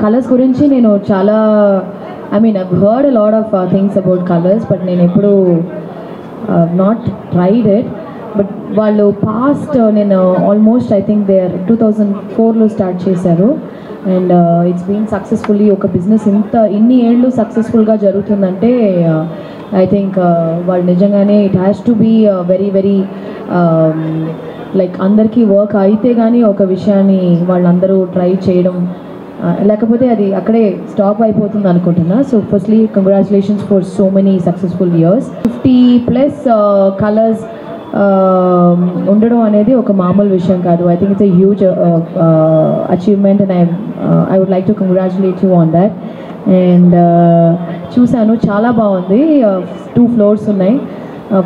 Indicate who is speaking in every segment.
Speaker 1: Colours గురించి నేను చాలా I've heard a lot of things about colors, but నేను ఎప్పుడు not tried it. బట్ వాళ్ళు పాస్ట్ నేను ఆల్మోస్ట్ ఐ థింక్ దే 2004లో స్టార్ట్ చేశారు. అండ్ ఇట్స్ బీన్ సక్సెస్ఫుల్లీ ఒక బిజినెస్ ఇన్ని ఏళ్ళు సక్సెస్ఫుల్గా జరుగుతుందంటే ఐ థింక్ వాళ్ళు నిజంగానే it has to be very very like అందరికీ వర్క్ అయితే కానీ ఒక విషయాన్ని వాళ్ళందరూ ట్రై చేయడం, లేకపోతే అది అక్కడే స్టాప్ అయిపోతుంది అనుకుంటున్నా. So firstly congratulations for so many successful years. 50+ Kolors ఉండడం అనేది ఒక మామూలు విషయం కాదు. I think it's a huge achievement and I would like to congratulate you on that. And చూశాను, చాలా బాగుంది. 2 floors ఉన్నాయి,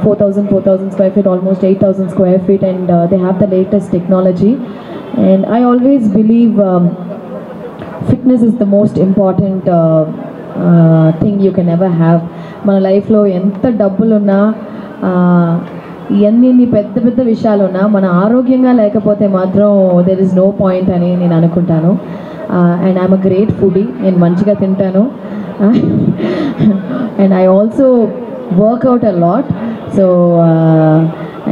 Speaker 1: 4,000 square feet, almost 8,000 square feet, and they have the latest technology. And I always believe fitness is the most important thing you can ever have. మన లైఫ్లో ఎంత డబ్బులున్నా ఎన్ని పెద్ద పెద్ద విషయాలు ఉన్నా మన ఆరోగ్యంగా లేకపోతే మాత్రం దెర్ ఇస్ నో పాయింట్ అని నేను అనుకుంటాను. And I'm a great foodie, నేను మంచిగా తింటాను. And I also workout a lot. So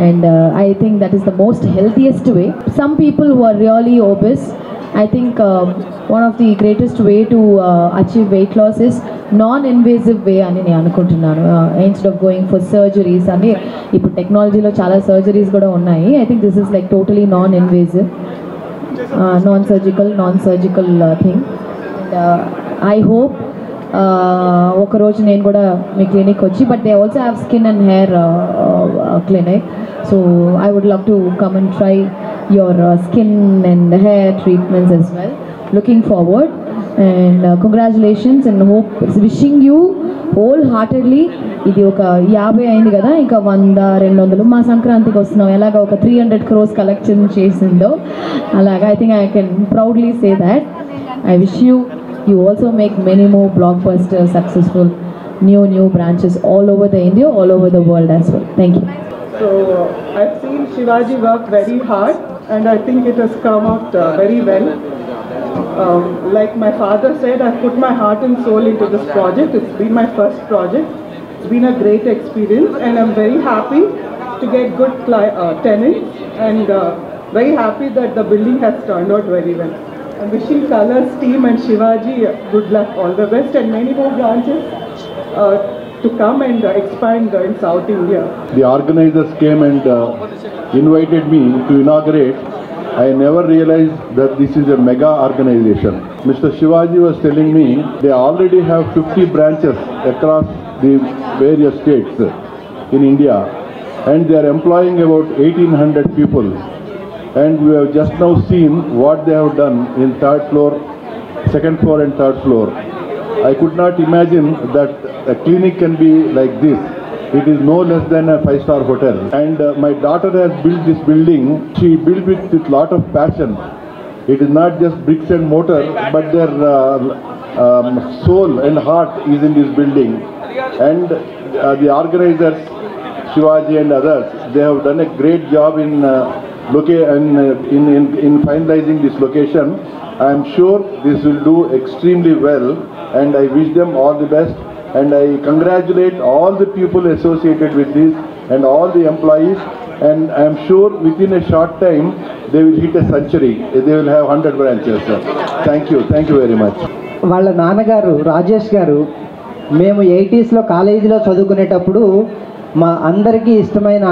Speaker 1: and I think that is the most healthiest way. Some people who are really obese, I think one of the greatest way to achieve weight loss is non-invasive way అని నేను అనుకుంటున్నాను. Instead of going for surgeries అని ఇప్పుడు టెక్నాలజీలో చాలా surgeries కూడా ఉన్నాయి. I think this is like totally non-invasive, non-surgical thing. And I hope ఒకరోజు నేను కూడా మీ క్లినిక్ వచ్చి, but they also have skin and hair clinic. So I would love to come and try your skin and hair treatments as well. Looking forward, and congratulations, and hope wishing you wholeheartedly. ఇది ఒక 50 అయింది కదా, ఇంకా 100-200 మా సంక్రాంతికి వస్తున్నాం. ఎలాగ ఒక 300 crores కలెక్షన్ చేసిందో అలాగా I think I can proudly say that. I wish you also make many more blockbuster successful new branches all over the India, all over the world as well. Thank you.
Speaker 2: So I've seen Shivaji work very hard, and I think it has come out very well. Like my father said, I've put my heart and soul into this project. It's been my first project. It's been a great experience, and I'm very happy to get good tenants, and very happy that the building has turned out very well. I'm wishing Colors team and Shivaji good luck, all the best, and many more branches to come and expand in South India.
Speaker 3: The organizers came and invited me to inaugurate. I never realized that this is a mega organization. Mr. Shivaji was telling me they already have 50 branches across the various states in India, and they are employing about 1,800 people. And we have just now seen what they have done in 3rd floor, 2nd floor and 3rd floor. I could not imagine that a clinic can be like this. It is no less than a 5-star hotel. And my daughter has built this building. She built with lot of passion. It is not just bricks and mortar, but their soul and heart is in this building. And the organizers, Shivaji and others, they have done a great job in finalizing this location. I am sure this will do extremely well, and I wish them all the best, and I congratulate all the people associated with this and all the employees, and I am sure within a short time they will hit a century. They will have 100 branches. Thank you very much.
Speaker 4: వాళ్ళ నాన్నగారు రాజేష్ గారు మేము 80sలో కాలేజీలో చదువుకునేటప్పుడు మా అందరికీ ఇష్టమైన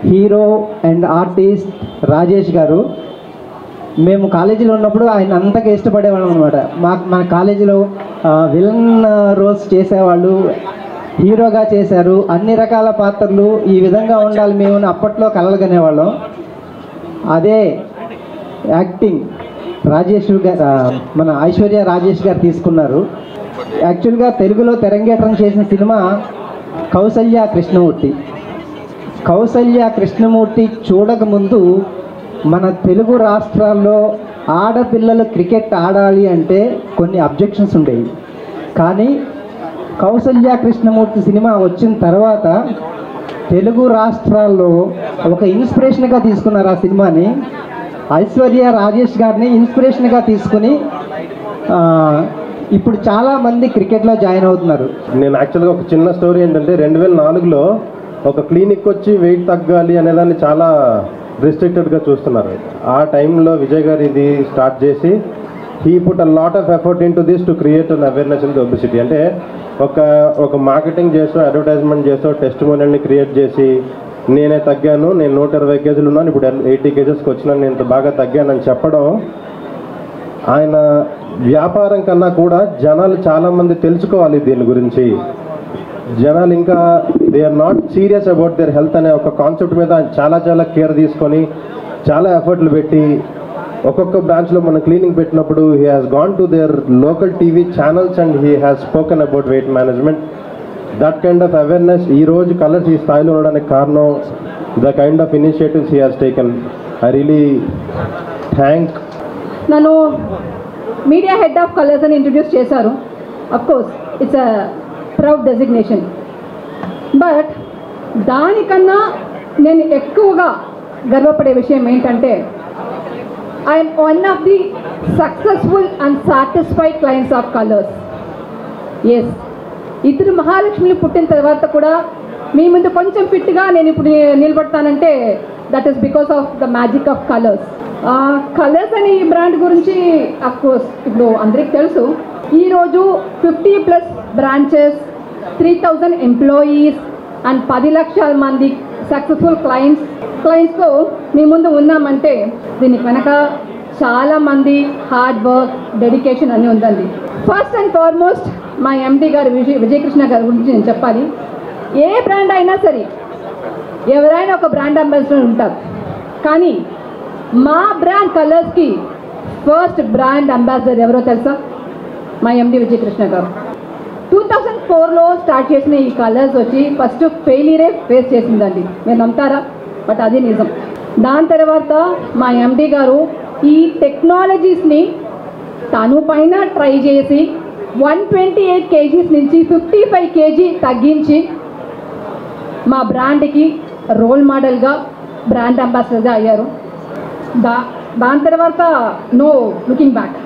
Speaker 4: hero and artist Rajesh గారు. మేము కాలేజీలో ఉన్నప్పుడు ఆయన అంతగా ఇష్టపడేవాళ్ళం అనమాట. మన కాలేజీలో విలన్ రోల్స్ చేసేవాళ్ళు, హీరోగా చేశారు, అన్ని రకాల పాత్రలు. ఈ విధంగా ఉండాలి మేము అప్పట్లో కలలుగనేవాళ్ళం. అదే యాక్టింగ్ రాజేష్ గారు, మన ఐశ్వర్య రాజేష్ గారు తీసుకున్నారు. యాక్చువల్గా తెలుగులో తెరంగేట్రం చేసిన సినిమా కౌసల్య కృష్ణమూర్తి చూడకముందు మన తెలుగు రాష్ట్రాల్లో ఆడపిల్లలు క్రికెట్ ఆడాలి అంటే కొన్ని అబ్జెక్షన్స్ ఉండేవి. కానీ కౌసల్య కృష్ణమూర్తి సినిమా వచ్చిన తర్వాత తెలుగు రాష్ట్రాల్లో ఒక ఇన్స్పిరేషన్గా తీసుకున్నారు ఆ సినిమాని. ఐశ్వర్య రాజేష్ గారిని ఇన్స్పిరేషన్గా తీసుకుని ఇప్పుడు చాలామంది క్రికెట్లో జాయిన్ అవుతున్నారు.
Speaker 5: నేను యాక్చువల్గా ఒక చిన్న స్టోరీ ఏంటంటే 2004లో ఒక క్లినిక్ వచ్చి వెయిట్ తగ్గాలి అనేదాన్ని చాలా రిస్ట్రిక్టెడ్గా చూస్తున్నారు. ఆ టైంలో విజయ్ గారు ఇది స్టార్ట్ చేసి he put a lot of effort in to this to create an awareness in the obesity. అంటే ఒక మార్కెటింగ్ చేస్తూ అడ్వర్టైజ్మెంట్ చేస్తూ టెస్టిమోనియల్ని క్రియేట్ చేసి నేనే తగ్గాను, నేను 120 కేజీలు ఉన్నాను, ఇప్పుడు 80 కేజెస్కి వచ్చినాను, నేను ఇంత బాగా తగ్గానని చెప్పడం ఆయన వ్యాపారం కన్నా కూడా జనాలు చాలామంది తెలుసుకోవాలి దీని గురించి. జనాలు ఇంకా they are not serious about their health అనే ఒక కాన్సెప్ట్ మీద చాలా కేర్ తీసుకొని చాలా ఎఫర్ట్లు పెట్టి ఒక్కొక్క బ్రాంచ్లో మన క్లీనింగ్ పెట్టినప్పుడు he has gone to their local TV channels and he has spoken about weight management. That kind of awareness ఈరోజు కలర్స్ ఈ స్థాయిలో ఉండడానికి కారణం the kind of initiatives he has taken. I really thank.
Speaker 6: నన్ను media head of Kolors అని introduce చేశారు. Of course it's a proud designation. But దానికన్నా నేను ఎక్కువగా గర్వపడే విషయం ఏంటంటే I'm one of the successful and satisfied clients of Kolors. Yes, ఇద్దరు మహాలక్ష్మిలు పుట్టిన తర్వాత కూడా మీ ముందు కొంచెం ఫిట్గా నేను ఇప్పుడు నిలబడతానంటే that is because of the magic of Colors. Colors అనే ఈ బ్రాండ్ గురించి అఫ్కోర్స్ ఇప్పుడు అందరికి తెలుసు. ఈరోజు 50+ బ్రాంచెస్, 3000 ఎంప్లాయీస్ అండ్ 10 లక్షల మంది సక్సెస్ఫుల్ క్లయింట్స్తో మీ ముందు ఉన్నామంటే దీనికి వెనక చాలామంది హార్డ్ వర్క్, డెడికేషన్ అన్నీ ఉందండి. ఫస్ట్ అండ్ ఫార్మోస్ట్ మా ఎండి గారు విజయకృష్ణ గారి గురించి నేను చెప్పాలి. ఏ బ్రాండ్ అయినా సరే ఎవరైనా ఒక బ్రాండ్ అంబాసిడర్ ఉంటారు, కానీ మా బ్రాండ్ కలర్స్కి ఫస్ట్ బ్రాండ్ అంబాసిడర్ ఎవరో తెలుసా? మా ఎండి విజయకృష్ణ గారు. 2004లో స్టార్ట్ చేసిన ఈ కలర్స్ వచ్చి ఫస్ట్ ఫెయిలియరే ఫేస్ చేసిందండి. మీరు నమ్ముతారా? బట్ అది నిజం. దాని తర్వాత మా ఎండి గారు ఈ టెక్నాలజీస్ని తను పైన ట్రై చేసి 128 కేజీస్ నుంచి 55 కేజీ తగ్గించి మా బ్రాండ్కి రోల్ మోడల్గా బ్రాండ్ అంబాసిడర్గా అయ్యారు. దాని తర్వాత నో లుకింగ్ బ్యాక్.